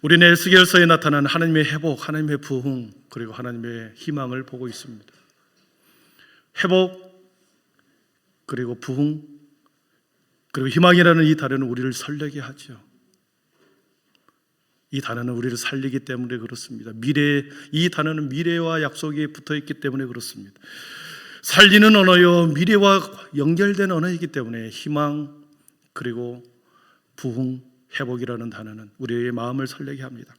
우리는 에스겔서에 나타난 하나님의 회복, 하나님의 부흥, 그리고 하나님의 희망을 보고 있습니다. 회복, 그리고 부흥, 그리고 희망이라는 이 단어는 우리를 설레게 하죠. 이 단어는 우리를 살리기 때문에 그렇습니다. 이 단어는 미래와 약속이 붙어있기 때문에 그렇습니다. 살리는 언어요, 미래와 연결된 언어이기 때문에 희망, 그리고 부흥, 회복이라는 단어는 우리의 마음을 설레게 합니다.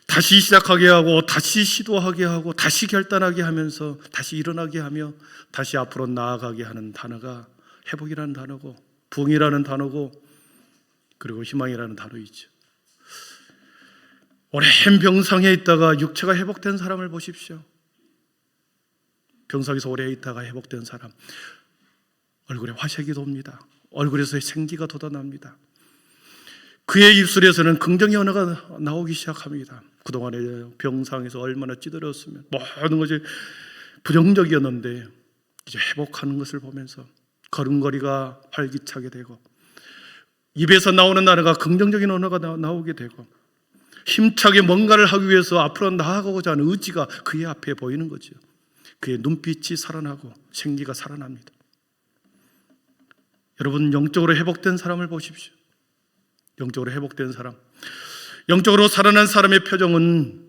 다시 시작하게 하고, 다시 시도하게 하고, 다시 결단하게 하면서 다시 일어나게 하며 다시 앞으로 나아가게 하는 단어가 회복이라는 단어고, 부흥이라는 단어고, 그리고 희망이라는 단어이죠. 오랜 병상에 있다가 육체가 회복된 사람을 보십시오. 병상에서 오래 있다가 회복된 사람, 얼굴에 화색이 돕니다. 얼굴에서 생기가 돋아납니다. 그의 입술에서는 긍정의 언어가 나오기 시작합니다. 그동안에 병상에서 얼마나 찌들었으면 모든 것이 부정적이었는데 이제 회복하는 것을 보면서 걸음걸이가 활기차게 되고, 입에서 나오는 단어가 긍정적인 언어가 나오게 되고, 힘차게 뭔가를 하기 위해서 앞으로 나아가고자 하는 의지가 그의 앞에 보이는 거죠. 그의 눈빛이 살아나고 생기가 살아납니다. 여러분, 영적으로 회복된 사람을 보십시오. 영적으로 회복된 사람, 영적으로 살아난 사람의 표정은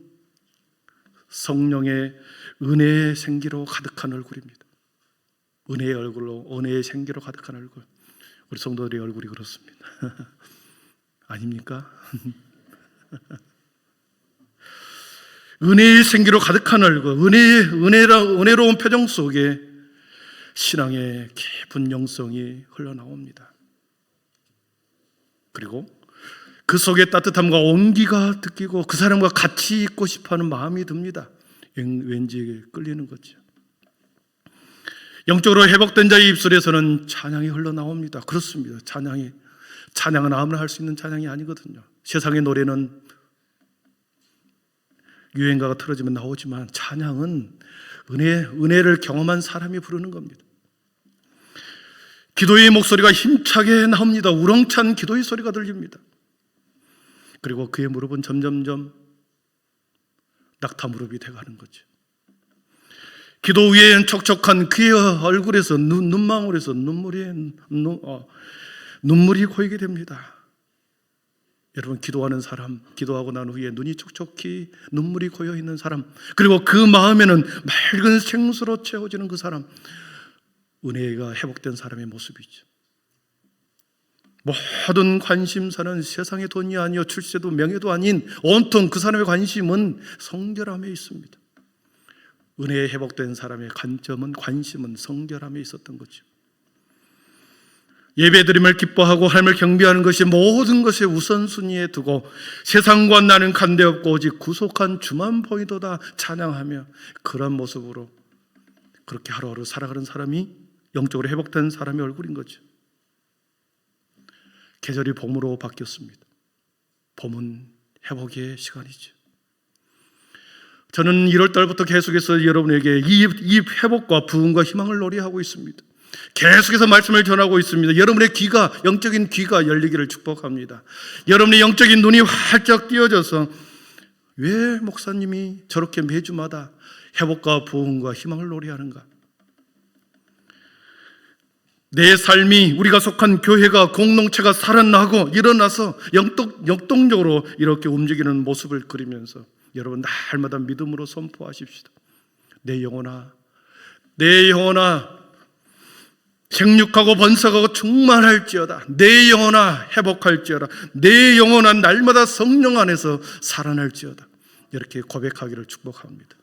성령의 은혜의 생기로 가득한 얼굴입니다. 은혜의 얼굴로, 은혜의 생기로 가득한 얼굴. 우리 성도들의 얼굴이 그렇습니다. 아닙니까? 은혜의 생기로 가득한 얼굴, 은혜로운 표정 속에 신앙의 깊은 영성이 흘러나옵니다. 그리고 그 속에 따뜻함과 온기가 느끼고 그 사람과 같이 있고 싶어하는 마음이 듭니다. 왠지 끌리는 거죠. 영적으로 회복된 자의 입술에서는 찬양이 흘러나옵니다. 그렇습니다. 찬양은 아무나 할 수 있는 찬양이 아니거든요. 세상의 노래는 유행가가 틀어지면 나오지만 찬양은 은혜를 경험한 사람이 부르는 겁니다. 기도의 목소리가 힘차게 나옵니다. 우렁찬 기도의 소리가 들립니다. 그리고 그의 무릎은 점점점 낙타 무릎이 돼가는 거죠. 기도 위에 촉촉한 그의 얼굴에서 눈망울에서 눈물이 고이게 됩니다. 여러분, 기도하는 사람, 기도하고 난 후에 눈이 촉촉히 눈물이 고여 있는 사람, 그리고 그 마음에는 맑은 생수로 채워지는 그 사람, 은혜가 회복된 사람의 모습이죠. 모든 관심사는 세상의 돈이 아니요 출세도 명예도 아닌 온통 그 사람의 관심은 성결함에 있습니다. 은혜에 회복된 사람의 관심은 성결함에 있었던 거죠. 예배드림을 기뻐하고 하나님을 경배하는 것이 모든 것의 우선순위에 두고 세상과 나는 간대없고 오직 구속한 주만 보이도다 찬양하며, 그런 모습으로 그렇게 하루하루 살아가는 사람이 영적으로 회복된 사람의 얼굴인 거죠. 계절이 봄으로 바뀌었습니다. 봄은 회복의 시간이죠. 저는 1월 달부터 계속해서 여러분에게 이 회복과 부흥과 희망을 노래하고 있습니다. 계속해서 말씀을 전하고 있습니다. 여러분의 영적인 귀가 열리기를 축복합니다. 여러분의 영적인 눈이 활짝 띄어져서 왜 목사님이 저렇게 매주마다 회복과 부흥과 희망을 노래하는가? 내 삶이, 우리가 속한 교회가, 공동체가 살아나고 일어나서 역동적으로 이렇게 움직이는 모습을 그리면서 여러분 날마다 믿음으로 선포하십시다. 내 영혼아 생육하고 번성하고 충만할지어다. 내 영혼아 회복할지어다. 내 영혼아 날마다 성령 안에서 살아날지어다. 이렇게 고백하기를 축복합니다.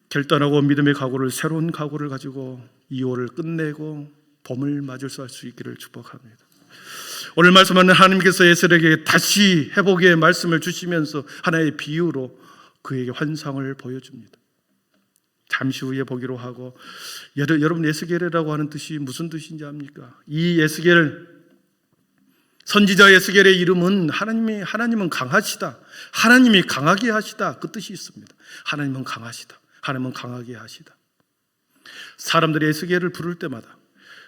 결단하고 믿음의 각오를, 새로운 각오를 가지고 2월을 끝내고 봄을 맞을 수 있기를 축복합니다. 오늘 말씀하는 하나님께서 에스겔에게 다시 회복의 말씀을 주시면서 하나의 비유로 그에게 환상을 보여줍니다. 잠시 후에 보기로 하고, 여러분 에스겔이라고 하는 뜻이 무슨 뜻인지 압니까? 이 에스겔, 선지자 에스겔의 이름은 하나님은 강하시다, 하나님이 강하게 하시다, 그 뜻이 있습니다. 하나님은 강하시다, 하나님은 강하게 하시다. 사람들이 에스겔을 부를 때마다,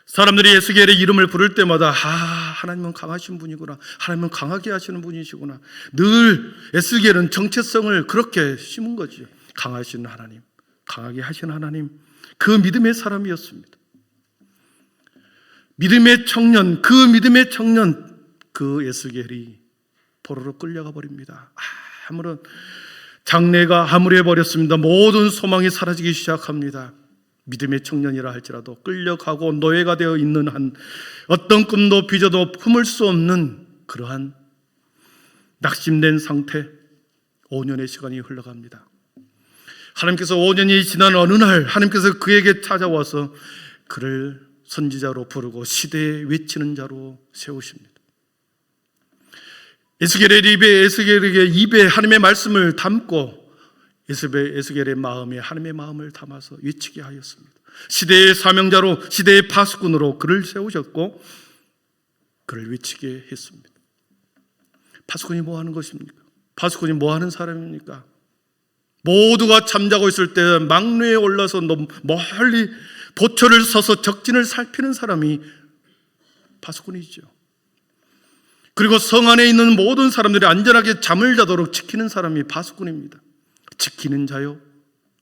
사람들이 에스겔의 이름을 부를 때마다 하나님은 강하신 분이구나, 하나님은 강하게 하시는 분이시구나. 늘 에스겔은 정체성을 그렇게 심은 거죠. 강하신 하나님, 강하게 하신 하나님, 그 믿음의 사람이었습니다. 믿음의 청년, 그 에스겔이 포로로 끌려가 버립니다. 아무런 장래가 암울해버렸습니다. 모든 소망이 사라지기 시작합니다. 믿음의 청년이라 할지라도 끌려가고 노예가 되어 있는 한, 어떤 꿈도 빚어도 품을 수 없는 그러한 낙심된 상태, 5년의 시간이 흘러갑니다. 하나님께서 5년이 지난 어느 날 하나님께서 그에게 찾아와서 그를 선지자로 부르고 시대에 외치는 자로 세우십니다. 에스겔에게 입에 하나님의 말씀을 담고 에스겔의 마음에 하나님의 마음을 담아서 외치게 하였습니다. 시대의 사명자로, 시대의 파수꾼으로 그를 세우셨고 그를 외치게 했습니다. 파수꾼이 뭐 하는 것입니까? 파수꾼이 뭐 하는 사람입니까? 모두가 잠자고 있을 때 막루에 올라서 멀리 보초를 서서 적진을 살피는 사람이 파수꾼이죠. 그리고 성 안에 있는 모든 사람들이 안전하게 잠을 자도록 지키는 사람이 파수꾼입니다. 지키는 자요,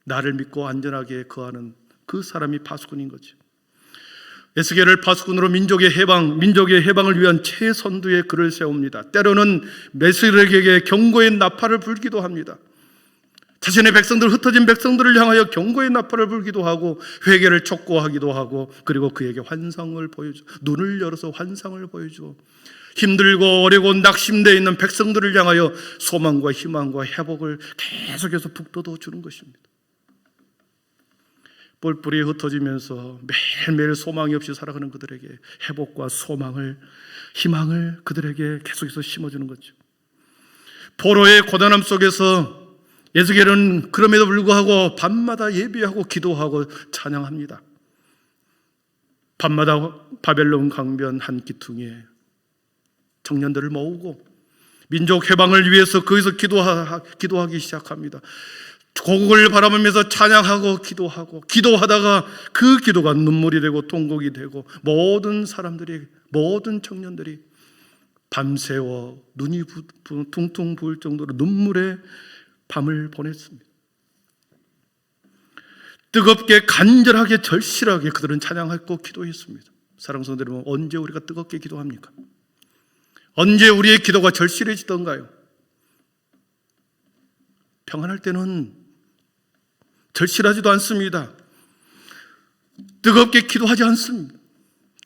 나를 믿고 안전하게 거하는 그 사람이 파수꾼인 거죠. 에스겔을 파수꾼으로 민족의 해방을 위한 최선두에 그를 세웁니다. 때로는 에스겔에게 경고의 나팔을 불기도 합니다. 자신의 흩어진 백성들을 향하여 경고의 나팔을 불기도 하고 회개를 촉구하기도 하고, 그리고 그에게 환상을 보여줘, 눈을 열어서 환상을 보여줘 힘들고 어렵고 낙심되어 있는 백성들을 향하여 소망과 희망과 회복을 계속해서 북돋워 주는 것입니다. 뿔뿔이 흩어지면서 매일매일 소망이 없이 살아가는 그들에게 회복과 소망을, 희망을 그들에게 계속해서 심어주는 거죠. 포로의 고단함 속에서 에스겔은 그럼에도 불구하고 밤마다 예배하고 기도하고 찬양합니다. 밤마다 바벨론 강변 한 기퉁에 청년들을 모으고 민족 해방을 위해서 거기서 기도하기 시작합니다. 고국을 바라보면서 찬양하고 기도하다가 그 기도가 눈물이 되고 통곡이 되고 모든 청년들이 밤새워 눈이 퉁퉁 부을 정도로 눈물의 밤을 보냈습니다. 뜨겁게, 간절하게, 절실하게 그들은 찬양하고 기도했습니다. 사랑하는 성도 여러분, 언제 우리가 뜨겁게 기도합니까? 언제 우리의 기도가 절실해지던가요? 평안할 때는 절실하지도 않습니다. 뜨겁게 기도하지 않습니다.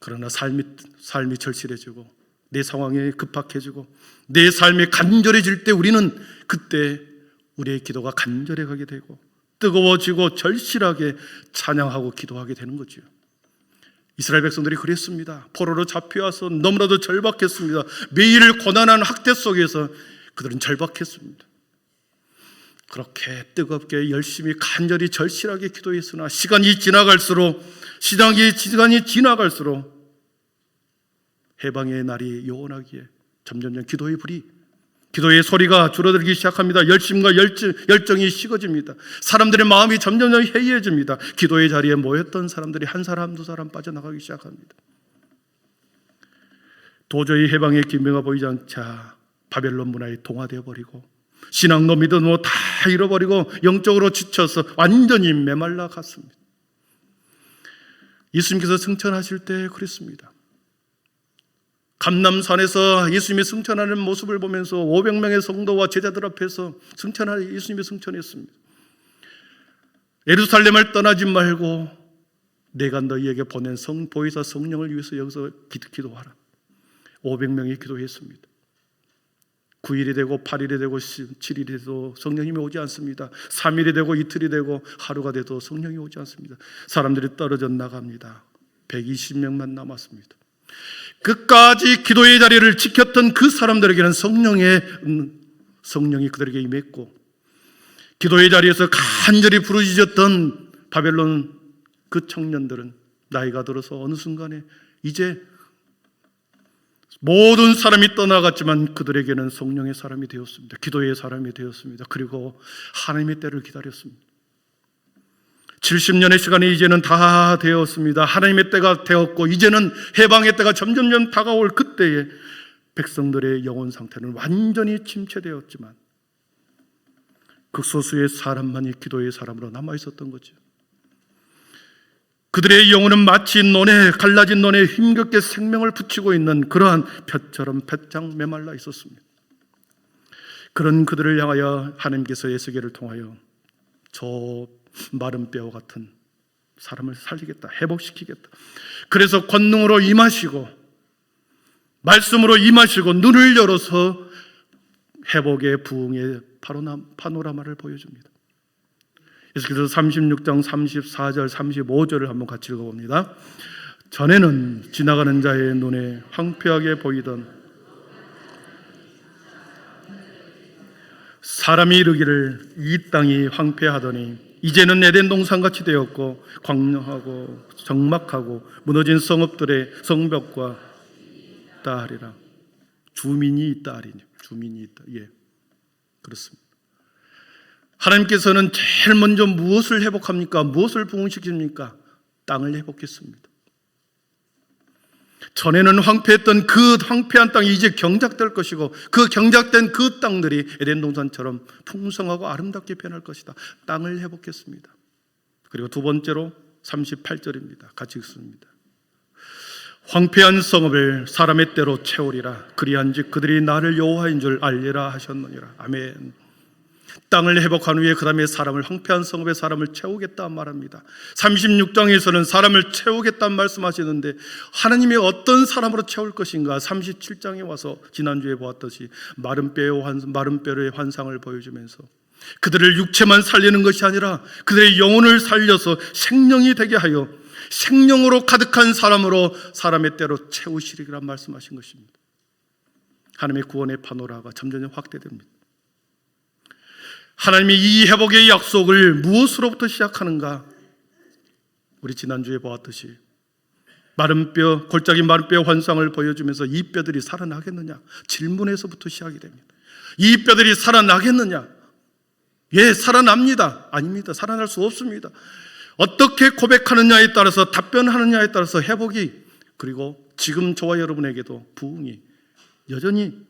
그러나 삶이 절실해지고 내 상황이 급박해지고 내 삶이 간절해질 때 우리는 그때 우리의 기도가 간절해가게 되고 뜨거워지고 절실하게 찬양하고 기도하게 되는 거죠. 이스라엘 백성들이 그랬습니다. 포로로 잡혀와서 너무나도 절박했습니다. 매일 고난한 학대 속에서 그들은 절박했습니다. 그렇게 뜨겁게 열심히 간절히 절실하게 기도했으나 시간이 지나갈수록 해방의 날이 요원하기에 점점 기도의 소리가 줄어들기 시작합니다. 열심과 열정이 식어집니다. 사람들의 마음이 점점 해이해집니다. 기도의 자리에 모였던 사람들이 한 사람 두 사람 빠져나가기 시작합니다. 도저히 해방의 기미가 보이지 않자 바벨론 문화에 동화되어 버리고 신앙도 믿음도 다 잃어버리고 영적으로 지쳐서 완전히 메말라 갔습니다. 예수님께서 승천하실 때 그랬습니다. 감람산에서 예수님이 승천하는 모습을 보면서 500명의 성도와 제자들 앞에서 예수님이 승천했습니다. 예루살렘을 떠나지 말고 내가 너희에게 보낸 보혜사 성령을 위해서 여기서 기도하라. 500명이 기도했습니다. 9일이 되고 8일이 되고 7일이 돼도 성령님이 오지 않습니다. 3일이 되고 이틀이 되고 하루가 돼도 성령이 오지 않습니다. 사람들이 떨어져 나갑니다. 120명만 남았습니다. 끝까지 기도의 자리를 지켰던 그 사람들에게는 성령이 그들에게 임했고 기도의 자리에서 간절히 부르짖었던 바벨론 그 청년들은 나이가 들어서 어느 순간에 이제 모든 사람이 떠나갔지만 그들에게는 성령의 사람이 되었습니다. 기도의 사람이 되었습니다. 그리고 하나님의 때를 기다렸습니다. 70년의 시간이 이제는 다 되었습니다. 하나님의 때가 되었고 이제는 해방의 때가 점점점 다가올 그때에 백성들의 영혼 상태는 완전히 침체되었지만 극소수의 사람만이 기도의 사람으로 남아있었던 거죠. 그들의 영혼은 마치 논에 갈라진 논에 힘겹게 생명을 붙이고 있는 그러한 볕처럼 배짱 메말라 있었습니다. 그런 그들을 향하여 하나님께서 에스겔을 통하여 저 마른 뼈와 같은 사람을 살리겠다, 회복시키겠다. 그래서 권능으로 임하시고 말씀으로 임하시고 눈을 열어서 회복의 부흥의 파노라마를 보여줍니다. 그래서 36장 34절 35절을 한번 같이 읽어봅니다. 전에는 지나가는 자의 눈에 황폐하게 보이던 사람이 이르기를 이 땅이 황폐하더니 이제는 에덴 동산같이 되었고 광명하고 적막하고 무너진 성읍들의 성벽과 있다 하리라. 주민이 있다 하리니 주민이 있다. 예, 그렇습니다. 하나님께서는 제일 먼저 무엇을 회복합니까? 무엇을 부흥시킵니까? 땅을 회복했습니다. 전에는 황폐했던 그 황폐한 땅이 이제 경작될 것이고 그 경작된 그 땅들이 에덴 동산처럼 풍성하고 아름답게 변할 것이다. 땅을 회복했습니다. 그리고 두 번째로 38절입니다. 같이 읽습니다. 황폐한 성읍을 사람의 때로 채우리라. 그리한즉 그들이 나를 여호와인 줄 알리라 하셨느니라. 아멘. 땅을 회복한 후에 그 다음에 사람을 황폐한 성읍에 사람을 채우겠다 말합니다. 36장에서는 사람을 채우겠다는 말씀하시는데 하나님이 어떤 사람으로 채울 것인가? 37장에 와서 지난주에 보았듯이 마른 뼈의 환상을 보여주면서 그들을 육체만 살리는 것이 아니라 그들의 영혼을 살려서 생명이 되게 하여 생명으로 가득한 사람으로 사람의 때로 채우시리라 말씀하신 것입니다. 하나님의 구원의 파노라가 점점 확대됩니다. 하나님이 이 회복의 약속을 무엇으로부터 시작하는가? 우리 지난주에 보았듯이 마른 뼈, 골짜기 마른 뼈 환상을 보여주면서 이 뼈들이 살아나겠느냐? 질문에서부터 시작이 됩니다. 이 뼈들이 살아나겠느냐? 예, 살아납니다. 아닙니다. 살아날 수 없습니다. 어떻게 고백하느냐에 따라서 답변하느냐에 따라서 회복이 그리고 지금 저와 여러분에게도 부흥이 여전히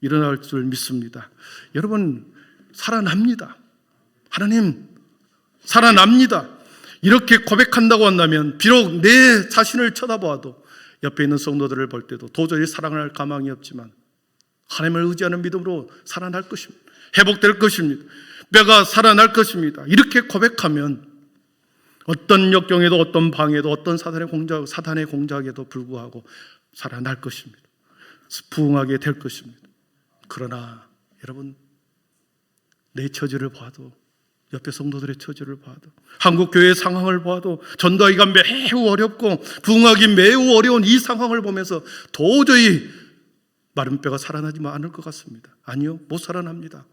일어날 줄 믿습니다. 여러분 살아납니다. 하나님 살아납니다. 이렇게 고백한다고 한다면 비록 내 자신을 쳐다보아도 옆에 있는 성도들을 볼 때도 도저히 사랑할 가망이 없지만 하나님을 의지하는 믿음으로 살아날 것입니다. 회복될 것입니다. 뼈가 살아날 것입니다. 이렇게 고백하면 어떤 역경에도 어떤 방해도 어떤 사단의 공작에도 불구하고 살아날 것입니다. 부흥하게 될 것입니다. 그러나 여러분 내 처지를 봐도 옆에 성도들의 처지를 봐도 한국교회의 상황을 봐도 전도하기가 매우 어렵고 부흥하기 매우 어려운 이 상황을 보면서 도저히 마른 뼈가 살아나지 않을 것 같습니다. 아니요, 못 살아납니다.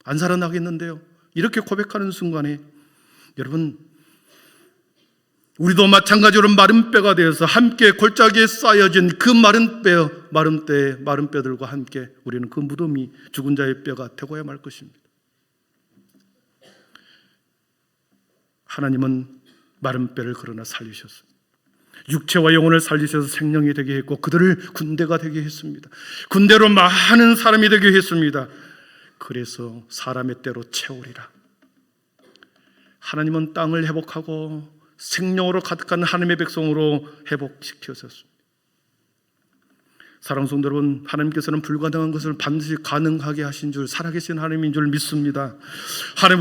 안 살아나겠는데요. 이렇게 고백하는 순간에 여러분 우리도 마찬가지로 마른 뼈가 되어서 함께 골짜기에 쌓여진 그 마른 뼈들과 함께 우리는 그 무덤이 죽은 자의 뼈가 되고야 말 것입니다. 하나님은 마른 뼈를 그러나 살리셨습니다. 육체와 영혼을 살리셔서 생명이 되게 했고 그들을 군대가 되게 했습니다. 군대로 많은 사람이 되게 했습니다. 그래서 사람의 때로 채우리라. 하나님은 땅을 회복하고 생명으로 가득한 하나님의 백성으로 회복시키셨습니다. 사랑하는 성도 여러분, 하나님께서는 불가능한 것을 반드시 가능하게 하신 줄, 살아계신 하나님인 줄 믿습니다.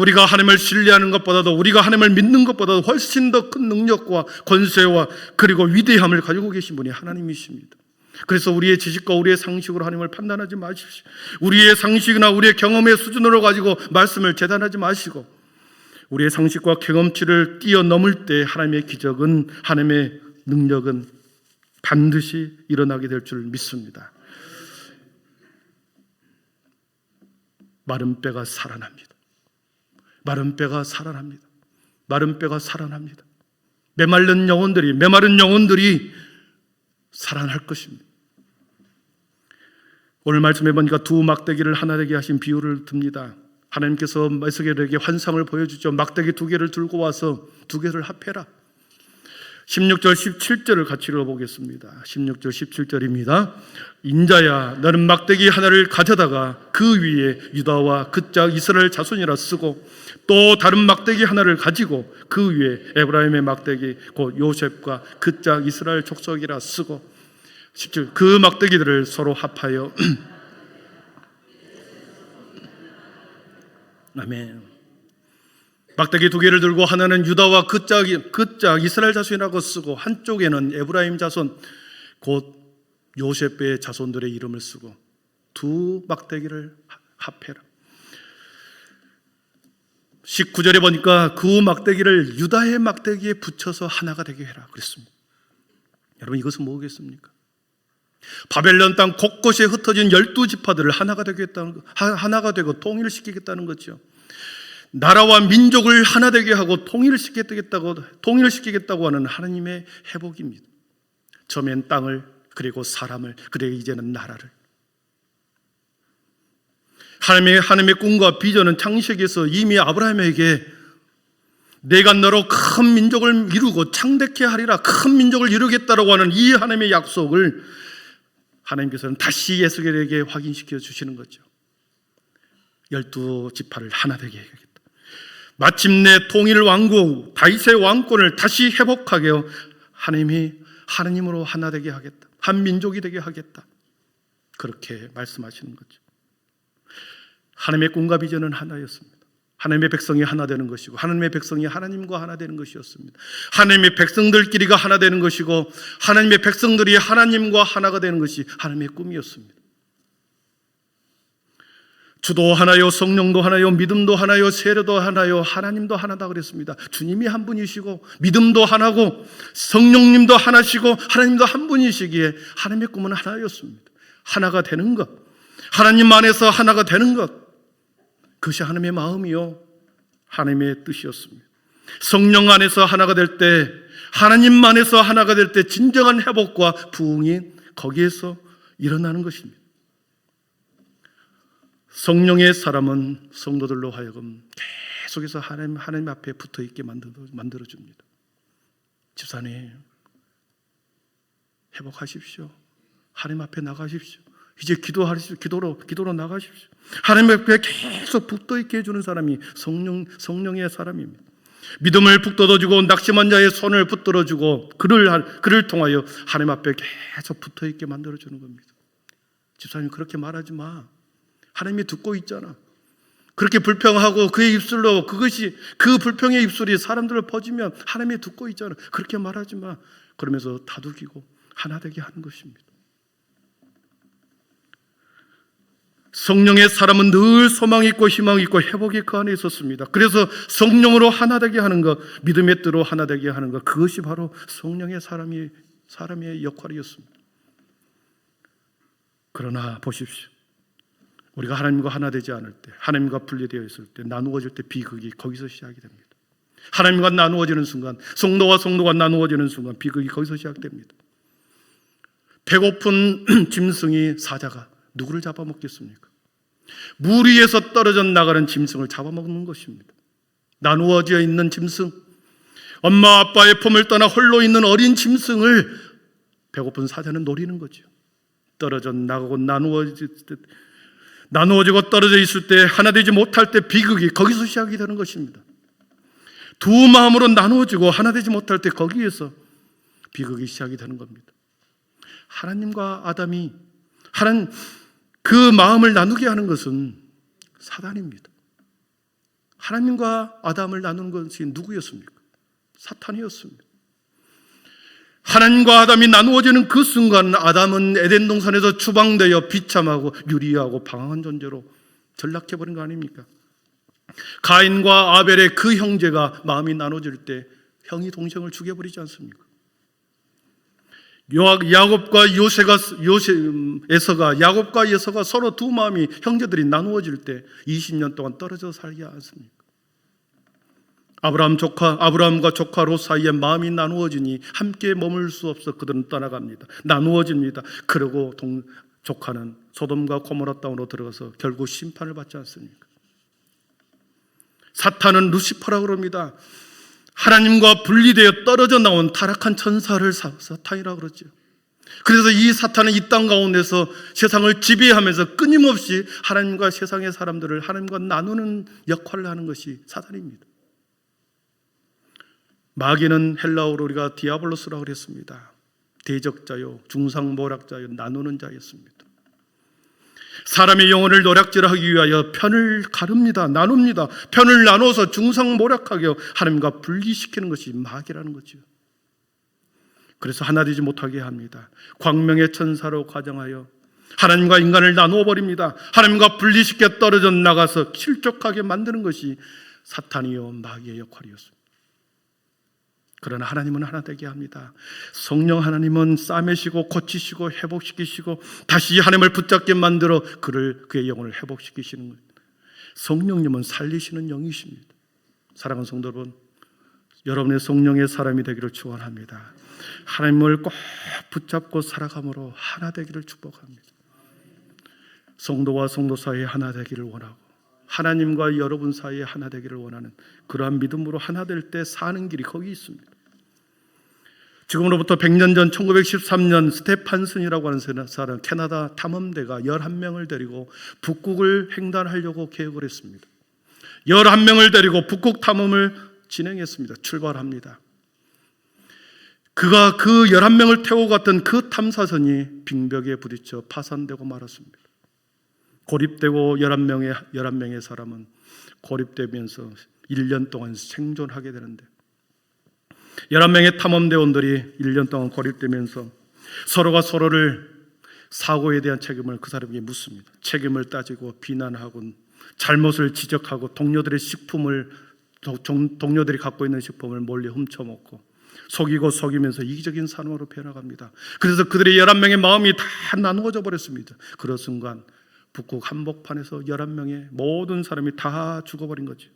우리가 하나님을 신뢰하는 것보다도 우리가 하나님을 믿는 것보다도 훨씬 더 큰 능력과 권세와 그리고 위대함을 가지고 계신 분이 하나님이십니다. 그래서 우리의 지식과 우리의 상식으로 하나님을 판단하지 마십시오. 우리의 상식이나 우리의 경험의 수준으로 가지고 말씀을 재단하지 마시고 우리의 상식과 경험치를 뛰어넘을 때 하나님의 기적은, 하나님의 능력은 반드시 일어나게 될 줄 믿습니다. 마른 뼈가 살아납니다. 마른 뼈가 살아납니다. 마른 뼈가 살아납니다. 메마른 영혼들이 살아날 것입니다. 오늘 말씀에 보니까 두 막대기를 하나 되게 하신 비유를 듭니다. 하나님께서 에스겔에게 환상을 보여주죠. 막대기 두 개를 들고 와서 두 개를 합해라. 16절 17절을 같이 읽어보겠습니다. 16절 17절입니다. 인자야, 너는 막대기 하나를 가져다가 그 위에 유다와 그 짝 이스라엘 자손이라 쓰고, 또 다른 막대기 하나를 가지고 그 위에 에브라임의 막대기 곧 요셉과 그 짝 이스라엘 족속이라 쓰고, 17, 그 막대기들을 서로 합하여 아멘. 막대기 두 개를 들고 하나는 유다와 그 짝 이스라엘 자손이라고 쓰고, 한쪽에는 에브라임 자손 곧 요셉의 자손들의 이름을 쓰고, 두 막대기를 합해라. 19절에 보니까 그 막대기를 유다의 막대기에 붙여서 하나가 되게 해라 그랬습니다. 여러분, 이것은 뭐겠습니까? 바벨론 땅 곳곳에 흩어진 12지파들을 하나가 되고 통일시키겠다는 거죠. 나라와 민족을 하나 되게 하고 통일시키겠다고 하는 하나님의 회복입니다. 처음엔 땅을, 그리고 사람을, 그리고 이제는 나라를. 하나님의 꿈과 비전은 창세기에서 이미 아브라함에게 내가 너로 큰 민족을 이루고 창대케 하리라, 큰 민족을 이루겠다라고 하는 이 하나님의 약속을 하나님께서는 다시 에스겔에게 확인시켜 주시는 거죠. 12지파를 하나 되게 하겠다. 마침내 통일 왕국 다윗의 왕권을 다시 회복하게 하나님으로 하나 되게 하겠다. 한 민족이 되게 하겠다. 그렇게 말씀하시는 거죠. 하나님의 꿈과 비전은 하나였습니다. 하나님의 백성이 하나 되는 것이고, 하나님의 백성이 하나님과 하나 되는 것이었습니다. 하나님의 백성들끼리가 하나 되는 것이고, 하나님의 백성들이 하나님과 하나가 되는 것이 하나님의 꿈이었습니다. 주도 하나요, 성령도 하나요, 믿음도 하나요, 세례도 하나요, 하나님도 하나다 그랬습니다. 주님이 한 분이시고, 믿음도 하나고, 성령님도 하나시고, 하나님도 한 분이시기에 하나님의 꿈은 하나였습니다. 하나가 되는 것, 하나님 안에서 하나가 되는 것, 그것이 하나님의 마음이요, 하나님의 뜻이었습니다. 성령 안에서 하나가 될 때, 하나님 안에서 하나가 될 때 진정한 회복과 부흥이 거기에서 일어나는 것입니다. 성령의 사람은 성도들로 하여금 계속해서 하나님 앞에 붙어있게 만들어줍니다. 집사님, 회복하십시오. 하나님 앞에 나가십시오. 이제 기도로 나가십시오. 하나님 앞에 계속 붙어있게 해주는 사람이 성령의 사람입니다. 믿음을 북돋아주고 낙심한 자의 손을 붙들어주고 그를 통하여 하나님 앞에 계속 붙어있게 만들어주는 겁니다. 집사님, 그렇게 말하지 마. 하나님이 듣고 있잖아. 그렇게 불평하고 그의 입술로 그 불평의 입술이 사람들을 퍼지면 하나님이 듣고 있잖아. 그렇게 말하지 마. 그러면서 다독이고 하나 되게 하는 것입니다. 성령의 사람은 늘 소망이 있고 희망이 있고 회복이 그 안에 있었습니다. 그래서 성령으로 하나 되게 하는 것, 믿음의 뜻으로 하나 되게 하는 것, 그것이 바로 성령의 사람의 역할이었습니다. 그러나 보십시오. 우리가 하나님과 하나 되지 않을 때, 하나님과 분리되어 있을 때, 나누어질 때 비극이 거기서 시작이 됩니다. 하나님과 나누어지는 순간, 성도와 성도가 나누어지는 순간 비극이 거기서 시작됩니다. 배고픈 짐승이 사자가 누구를 잡아먹겠습니까? 물 위에서 떨어져 나가는 짐승을 잡아먹는 것입니다. 나누어져 있는 짐승, 엄마 아빠의 품을 떠나 홀로 있는 어린 짐승을 배고픈 사자는 노리는 거죠. 떨어져 나가고 나누어지고 떨어져 있을 때, 하나 되지 못할 때 비극이 거기서 시작이 되는 것입니다. 두 마음으로 나누어지고 하나 되지 못할 때 거기에서 비극이 시작이 되는 겁니다. 하나님과 아담이 그 마음을 나누게 하는 것은 사단입니다. 하나님과 아담을 나누는 것이 누구였습니까? 사탄이었습니다. 하나님과 아담이 나누어지는 그 순간, 아담은 에덴 동산에서 추방되어 비참하고 유리하고 방황한 존재로 전락해버린 거 아닙니까? 가인과 아벨의 그 형제가 마음이 나눠질 때 형이 동생을 죽여버리지 않습니까? 야곱과 에서가 서로 두 마음이, 형제들이 나누어질 때 20년 동안 떨어져 살지 않습니까? 아브라함과 조카 롯 사이에 마음이 나누어지니 함께 머물 수 없어 그들은 떠나갑니다. 나누어집니다. 그리고 조카는 소돔과 고모라 땅으로 들어가서 결국 심판을 받지 않습니까? 사탄은 루시퍼라고 그럽니다. 하나님과 분리되어 떨어져 나온 타락한 천사를 사탄이라고 그러죠. 그래서 이 사탄은 이 땅 가운데서 세상을 지배하면서 끊임없이 하나님과 세상의 사람들을 하나님과 나누는 역할을 하는 것이 사탄입니다. 마귀는 헬라어로 우리가 디아블로스라고 그랬습니다. 대적자요, 중상모략자요, 나누는 자였습니다. 사람의 영혼을 노략질하기 위하여 편을 가릅니다. 나눕니다. 편을 나눠서 중상모략하게 하나님과 분리시키는 것이 마귀라는 거죠. 그래서 하나 되지 못하게 합니다. 광명의 천사로 가정하여 하나님과 인간을 나누어 버립니다. 하나님과 분리시켜 떨어져 나가서 실족하게 만드는 것이 사탄이요 마귀의 역할이었습니다. 그러나 하나님은 하나 되게 합니다. 성령 하나님은 싸매시고 고치시고 회복시키시고 다시 하나님을 붙잡게 만들어 그의 영혼을 회복시키시는 거예요. 성령님은 살리시는 영이십니다. 사랑하는 성도 여러분, 여러분의 성령의 사람이 되기를 축원합니다. 하나님을 꼭 붙잡고 살아감으로 하나 되기를 축복합니다. 성도와 성도 사이에 하나 되기를 원하고 하나님과 여러분 사이에 하나 되기를 원하는 그러한 믿음으로 하나 될 때 사는 길이 거기 있습니다. 지금으로부터 100년 전 1913년 스테판슨이라고 하는 사람, 캐나다 탐험대가 11명을 데리고 북극을 횡단하려고 계획을 했습니다. 11명을 데리고 북극 탐험을 진행했습니다. 출발합니다. 그가 그 11명을 태우고 갔던 그 탐사선이 빙벽에 부딪혀 파산되고 말았습니다. 고립되고 11명의 사람은 고립되면서 1년 동안 생존하게 되는데 11명의 탐험대원들이 1년 동안 고립되면서 서로가 서로를 사고에 대한 책임을 그 사람에게 묻습니다. 책임을 따지고 비난하고 잘못을 지적하고 동료들이 갖고 있는 식품을 몰래 훔쳐먹고 속이면서 이기적인 산업으로 변화갑니다. 그래서 그들의 11명의 마음이 다 나누어져 버렸습니다. 그 순간 북극 한복판에서 11명의 모든 사람이 다 죽어버린 거죠.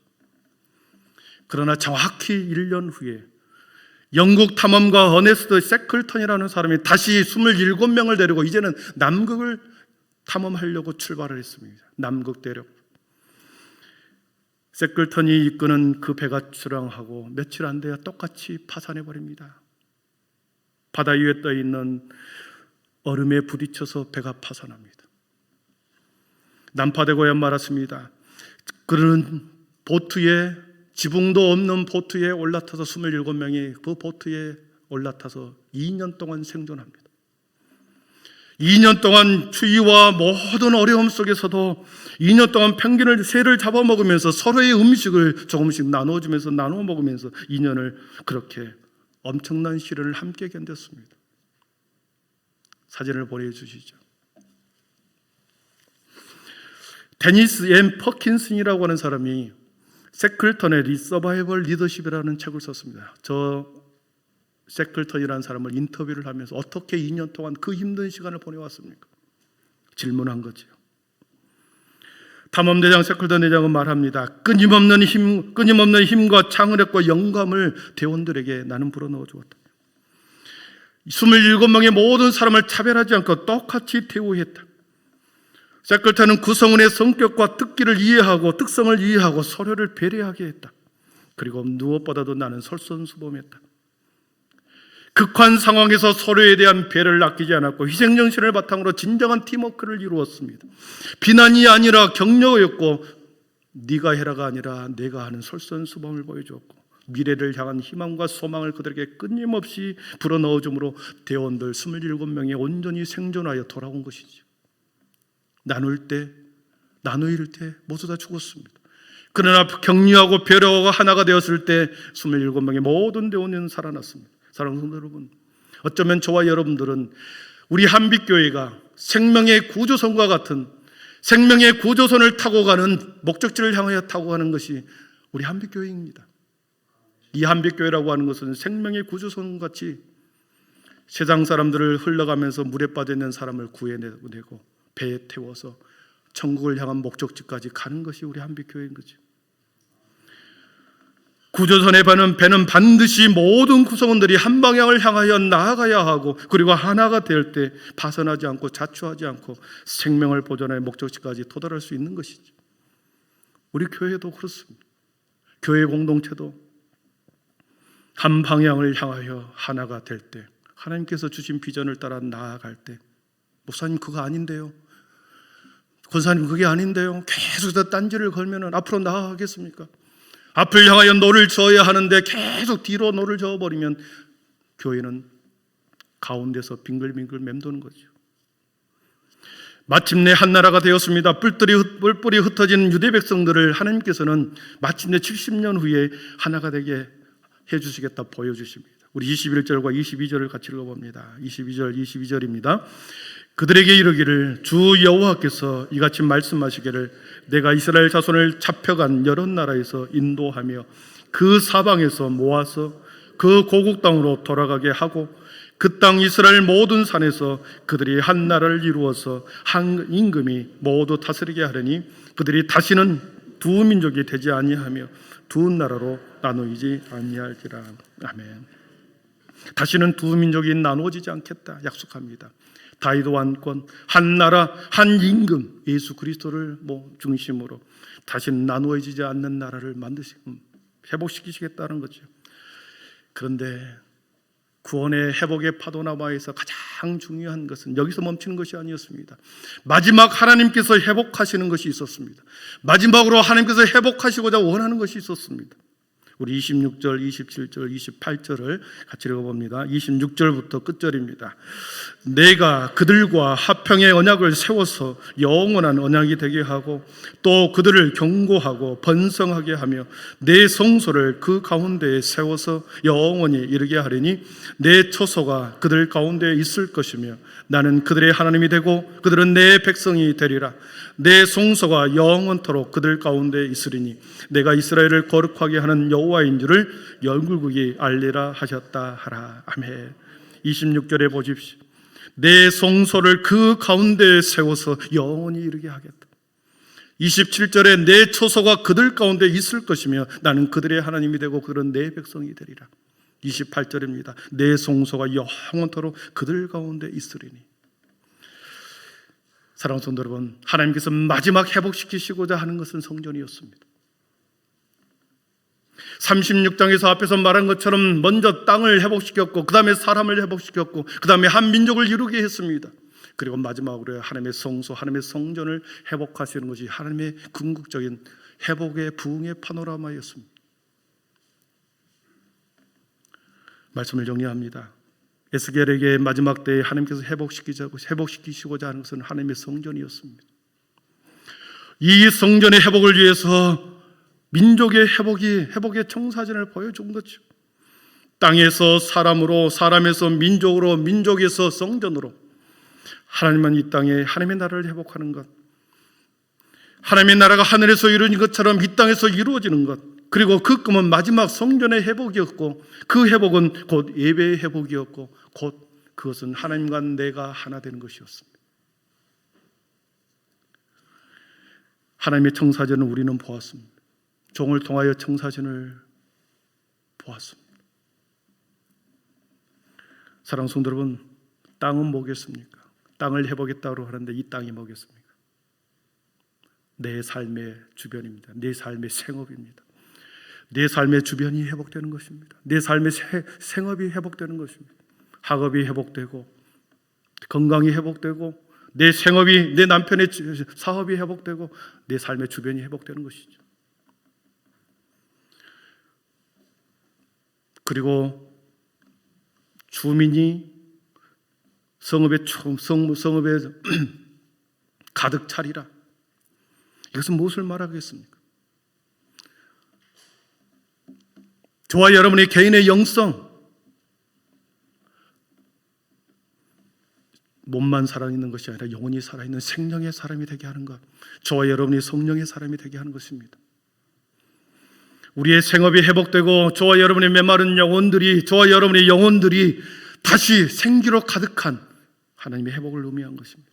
그러나 정확히 1년 후에 영국 탐험가 어네스트 세클턴이라는 사람이 다시 27명을 데리고 이제는 남극을 탐험하려고 출발을 했습니다. 남극 대륙. 세클턴이 이끄는 그 배가 출항하고 며칠 안 돼야 똑같이 파산해버립니다. 바다 위에 떠있는 얼음에 부딪혀서 배가 파산합니다. 난파되고야 말았습니다. 그는 보트에 지붕도 없는 보트에 올라타서 27명이 그 보트에 올라타서 2년 동안 생존합니다. 2년 동안 추위와 모든 어려움 속에서도 2년 동안 새를 잡아먹으면서 서로의 음식을 조금씩 나누어 먹으면서 2년을 그렇게 엄청난 시련을 함께 견뎠습니다. 사진을 보내주시죠. 데니스 엠 퍼킨슨이라고 하는 사람이 세클턴의 서바이벌 리더십이라는 책을 썼습니다. 저 세클턴이라는 사람을 인터뷰를 하면서 어떻게 2년 동안 그 힘든 시간을 보내왔습니까? 질문한 거죠. 탐험대장 세클턴 대장은 말합니다. 끊임없는 힘과 창의력과 영감을 대원들에게 나는 불어넣어 주었다. 27명의 모든 사람을 차별하지 않고 똑같이 대우했다. 세클턴은 구성원의 성격과 특성을 이해하고 서로를 배려하게 했다. 그리고 무엇보다도 나는 솔선수범했다. 극한 상황에서 서로에 대한 배려를 아끼지 않았고 희생정신을 바탕으로 진정한 팀워크를 이루었습니다. 비난이 아니라 격려였고 네가 해라가 아니라 내가 하는 솔선수범을 보여주었고 미래를 향한 희망과 소망을 그들에게 끊임없이 불어넣어줌으로 대원들 27명이 온전히 생존하여 돌아온 것이죠. 나눌 때 모두 다 죽었습니다. 그러나 격려하고 배려하고 하나가 되었을 때 27명의 모든 대원은 살아났습니다. 사랑하는 성도 여러분, 어쩌면 저와 여러분들은 우리 한빛교회가 생명의 구조선과 같은 생명의 구조선을 타고 가는 목적지를 향하여 타고 가는 것이 우리 한빛교회입니다. 이 한빛교회라고 하는 것은 생명의 구조선같이 세상 사람들을 흘러가면서 물에 빠져 있는 사람을 구해내고 배에 태워서 천국을 향한 목적지까지 가는 것이 우리 한빛교회인 거죠. 구조선의 배는 반드시 모든 구성원들이 한 방향을 향하여 나아가야 하고, 그리고 하나가 될 때 파선하지 않고 자초하지 않고 생명을 보존할 목적지까지 도달할 수 있는 것이죠. 우리 교회도 그렇습니다. 교회 공동체도 한 방향을 향하여 하나가 될 때, 하나님께서 주신 비전을 따라 나아갈 때, 목사님 그거 아닌데요, 권사님 그게 아닌데요, 계속 딴지를 걸면 앞으로 나아가겠습니까? 앞을 향하여 노를 저어야 하는데 계속 뒤로 노를 저어버리면 교회는 가운데서 빙글빙글 맴도는 거죠. 마침내 한 나라가 되었습니다. 뿔뿔이 흩어진 유대 백성들을 하나님께서는 마침내 70년 후에 하나가 되게 해주시겠다 보여주십니다. 우리 21절과 22절을 같이 읽어봅니다. 22절입니다. 그들에게 이르기를 주 여호와께서 이같이 말씀하시기를 내가 이스라엘 자손을 잡혀간 여러 나라에서 인도하며 그 사방에서 모아서 그 고국 땅으로 돌아가게 하고 그 땅 이스라엘 모든 산에서 그들이 한 나라를 이루어서 한 임금이 모두 다스리게 하려니 그들이 다시는 두 민족이 되지 아니하며 두 나라로 나누이지 아니할지라. 아멘. 다시는 두 민족이 나누어지지 않겠다 약속합니다. 다윗 왕권, 한 나라, 한 임금, 예수 그리스도를 중심으로 다시는 나누어지지 않는 나라를 회복시키시겠다는 거죠. 그런데 구원의 회복의 파도나마에서 가장 중요한 것은 여기서 멈추는 것이 아니었습니다. 마지막 하나님께서 회복하시는 것이 있었습니다. 마지막으로 하나님께서 회복하시고자 원하는 것이 있었습니다. 우리 26절, 27절, 28절을 같이 읽어봅니다. 26절부터 끝절입니다. 내가 그들과 화평의 언약을 세워서 영원한 언약이 되게 하고 또 그들을 경고하고 번성하게 하며 내 성소를 그 가운데에 세워서 영원히 이르게 하리니 내 처소가 그들 가운데에 있을 것이며 나는 그들의 하나님이 되고 그들은 내 백성이 되리라. 내 성소가 영원토록 그들 가운데 있으리니 내가 이스라엘을 거룩하게 하는 여호와인 줄을 열국이 알리라 하셨다 하라. 아멘. 26절에 보십시오. 내 성소를 그 가운데에 세워서 영원히 이르게 하겠다. 27절에 내 처소가 그들 가운데 있을 것이며 나는 그들의 하나님이 되고 그들은 내 백성이 되리라. 28절입니다. 내 성소가 영원토록 그들 가운데 있으리니. 사랑하는 성도 여러분, 하나님께서 마지막 회복시키시고자 하는 것은 성전이었습니다. 36장에서 앞에서 말한 것처럼 먼저 땅을 회복시켰고 그 다음에 사람을 회복시켰고 그 다음에 한 민족을 이루게 했습니다. 그리고 마지막으로 하나님의 성소, 하나님의 성전을 회복하시는 것이 하나님의 궁극적인 회복의 부흥의 파노라마였습니다. 말씀을 정리합니다. 에스겔에게 마지막 때에 하나님께서 회복시키시고자 하는 것은 하나님의 성전이었습니다. 이 성전의 회복을 위해서 민족의 회복의 청사진을 보여준 거죠. 땅에서 사람으로, 사람에서 민족으로, 민족에서 성전으로 하나님은 이 땅에 하나님의 나라를 회복하는 것, 하나님의 나라가 하늘에서 이루어진 것처럼 이 땅에서 이루어지는 것, 그리고 그 꿈은 마지막 성전의 회복이었고 그 회복은 곧 예배의 회복이었고 곧 그것은 하나님과 내가 하나 되는 것이었습니다. 하나님의 청사진을 우리는 보았습니다. 종을 통하여 청사진을 보았습니다. 사랑하는 성도 여러분, 땅은 뭐겠습니까? 땅을 회복했다고 하는데 이 땅이 뭐겠습니까? 내 삶의 주변입니다. 내 삶의 생업입니다. 내 삶의 주변이 회복되는 것입니다. 내 삶의 생업이 회복되는 것입니다. 학업이 회복되고 건강이 회복되고 내 생업이, 내 남편의 사업이 회복되고 내 삶의 주변이 회복되는 것이죠. 그리고 주민이 성읍에 가득 차리라. 이것은 무엇을 말하겠습니까? 저와 여러분의 개인의 영성, 몸만 살아있는 것이 아니라 영혼이 살아있는 생명의 사람이 되게 하는 것, 저와 여러분이 성령의 사람이 되게 하는 것입니다. 우리의 생업이 회복되고 저와 여러분의 메마른 영혼들이, 저와 여러분의 영혼들이 다시 생기로 가득한 하나님의 회복을 의미한 것입니다.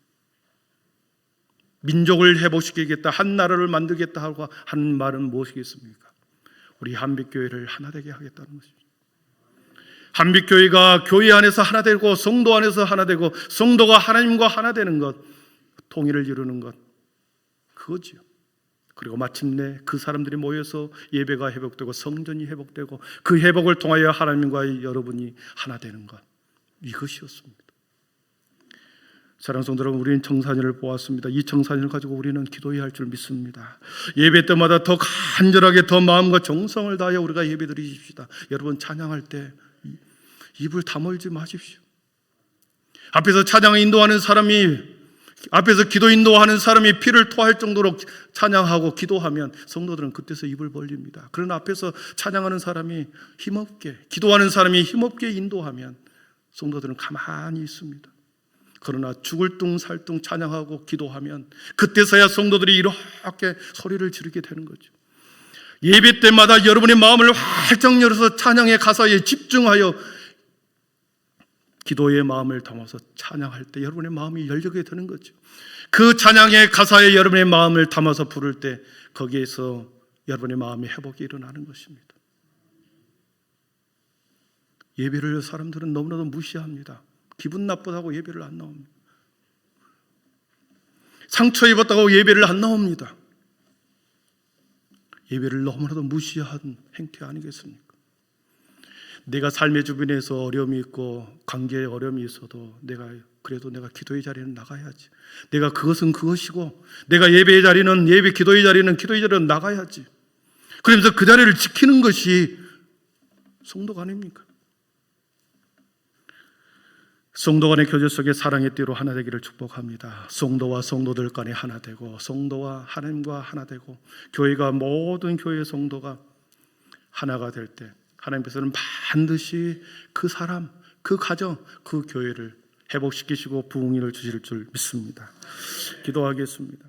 민족을 회복시키겠다, 한 나라를 만들겠다 하고 하는 말은 무엇이겠습니까? 우리 한빛교회를 하나 되게 하겠다는 것입니다. 한빛교회가 교회 안에서 하나 되고 성도 안에서 하나 되고 성도가 하나님과 하나 되는 것, 통일을 이루는 것, 그거지요. 그리고 마침내 그 사람들이 모여서 예배가 회복되고 성전이 회복되고 그 회복을 통하여 하나님과 여러분이 하나 되는 것, 이것이었습니다. 사랑하는 성도 여러분, 우리는 청산일을 보았습니다. 이 청산일을 가지고 우리는 기도해야 할 줄 믿습니다. 예배 때마다 더 간절하게 더 마음과 정성을 다하여 우리가 예배 드리십시다. 여러분, 찬양할 때 입을 다물지 마십시오. 앞에서 찬양을 인도하는 사람이, 앞에서 기도 인도하는 사람이 피를 토할 정도로 찬양하고 기도하면 성도들은 그때서 입을 벌립니다. 그러나 앞에서 찬양하는 사람이 힘없게, 기도하는 사람이 힘없게 인도하면 성도들은 가만히 있습니다. 그러나 죽을 둥 살 둥 찬양하고 기도하면 그때서야 성도들이 이렇게 소리를 지르게 되는 거죠. 예배 때마다 여러분의 마음을 활짝 열어서 찬양의 가사에 집중하여 기도의 마음을 담아서 찬양할 때 여러분의 마음이 열리게 되는 거죠. 그 찬양의 가사에 여러분의 마음을 담아서 부를 때 거기에서 여러분의 마음의 회복이 일어나는 것입니다. 예배를 사람들은 너무나도 무시합니다. 기분 나쁘다고 예배를 안 나옵니다. 상처 입었다고 예배를 안 나옵니다. 예배를 너무나도 무시한 행태 아니겠습니까? 내가 삶의 주변에서 어려움이 있고 관계에 어려움이 있어도 그래도 내가 기도의 자리는 나가야지. 내가 그것은 그것이고 내가 예배의 자리는 예배, 기도의 자리는 기도의 자리는 나가야지. 그러면서 그 자리를 지키는 것이 성도가 아닙니까? 성도 간의 교제 속에 사랑의 띠로 하나 되기를 축복합니다. 성도와 성도들 간에 하나 되고 성도와 하나님과 하나 되고 교회가 모든 교회의 성도가 하나가 될 때 하나님께서는 반드시 그 사람, 그 가정, 그 교회를 회복시키시고 부흥을 주실 줄 믿습니다. 기도하겠습니다.